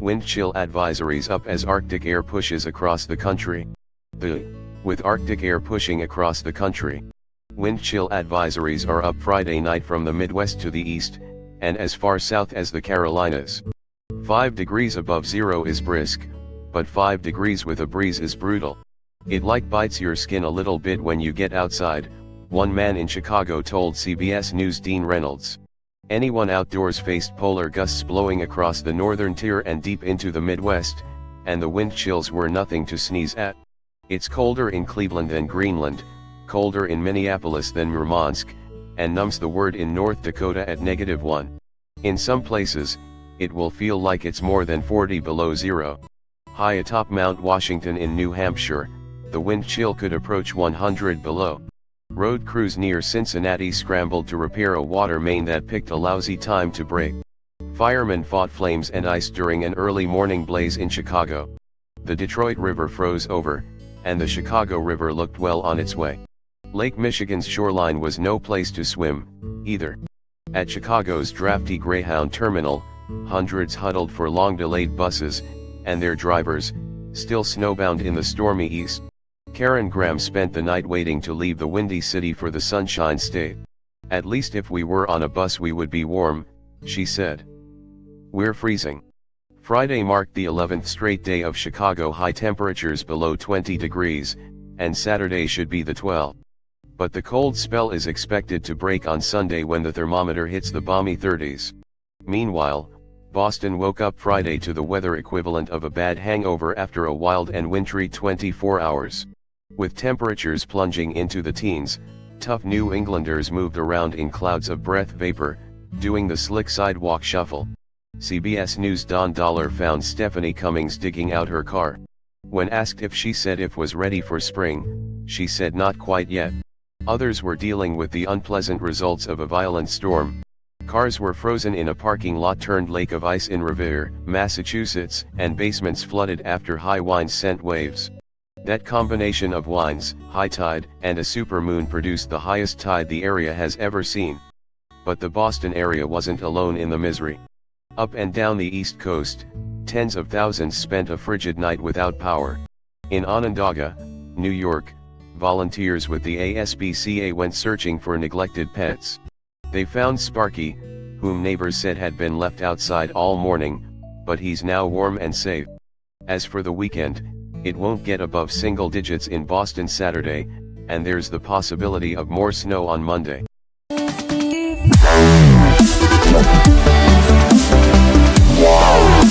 Wind chill advisories up as Arctic air pushes across the country. With Arctic air pushing across the country, wind chill advisories are up Friday night from the Midwest to the east, and as far south as the Carolinas. 5 degrees above zero is brisk, but 5 degrees with a breeze is brutal. It like bites your skin a little bit when you get outside, one man in Chicago told CBS News Dean Reynolds.Anyone outdoors faced polar gusts blowing across the northern tier and deep into the Midwest, and the wind chills were nothing to sneeze at. It's colder in Cleveland than Greenland, colder in Minneapolis than Murmansk, and numbs the word in North Dakota at -1. In some places, it will feel like it's more than 40 below zero. High atop Mount Washington in New Hampshire, the wind chill could approach 100 below. Road crews near Cincinnati scrambled to repair a water main that picked a lousy time to break. Firemen fought flames and ice during an early morning blaze in Chicago. The Detroit River froze over, and the Chicago River looked well on its way. Lake Michigan's shoreline was no place to swim, either. At Chicago's drafty Greyhound terminal, hundreds huddled for long-delayed buses, and their drivers, still snowbound in the stormy east. Karen Graham spent the night waiting to leave the windy city for the Sunshine State. "At least if we were on a bus we would be warm," she said. "We're freezing." Friday marked the 11th straight day of Chicago high temperatures below 20 degrees, and Saturday should be the 12th. But the cold spell is expected to break on Sunday when the thermometer hits the balmy 30s. Meanwhile, Boston woke up Friday to the weather equivalent of a bad hangover after a wild and wintry 24 hours. With temperatures plunging into the teens, tough New Englanders moved around in clouds of breath vapor, doing the slick sidewalk shuffle. CBS News Don Dahler found Stephanie Cummings digging out her car. When asked if she said it was ready for spring, she said not quite yet. Others were dealing with the unpleasant results of a violent storm. Cars were frozen in a parking lot turned lake of ice in Revere, Massachusetts, and basements flooded after high winds sent waves. That combination of winds, high tide, and a supermoon produced the highest tide the area has ever seen. But the Boston area wasn't alone in the misery. Up and down the East Coast, tens of thousands spent a frigid night without power. In Onondaga, New York, volunteers with the ASPCA went searching for neglected pets. They found Sparky, whom neighbors said had been left outside all morning, but he's now warm and safe. As for the weekend, it won't get above single digits in Boston Saturday, and there's the possibility of more snow on Monday. Wow.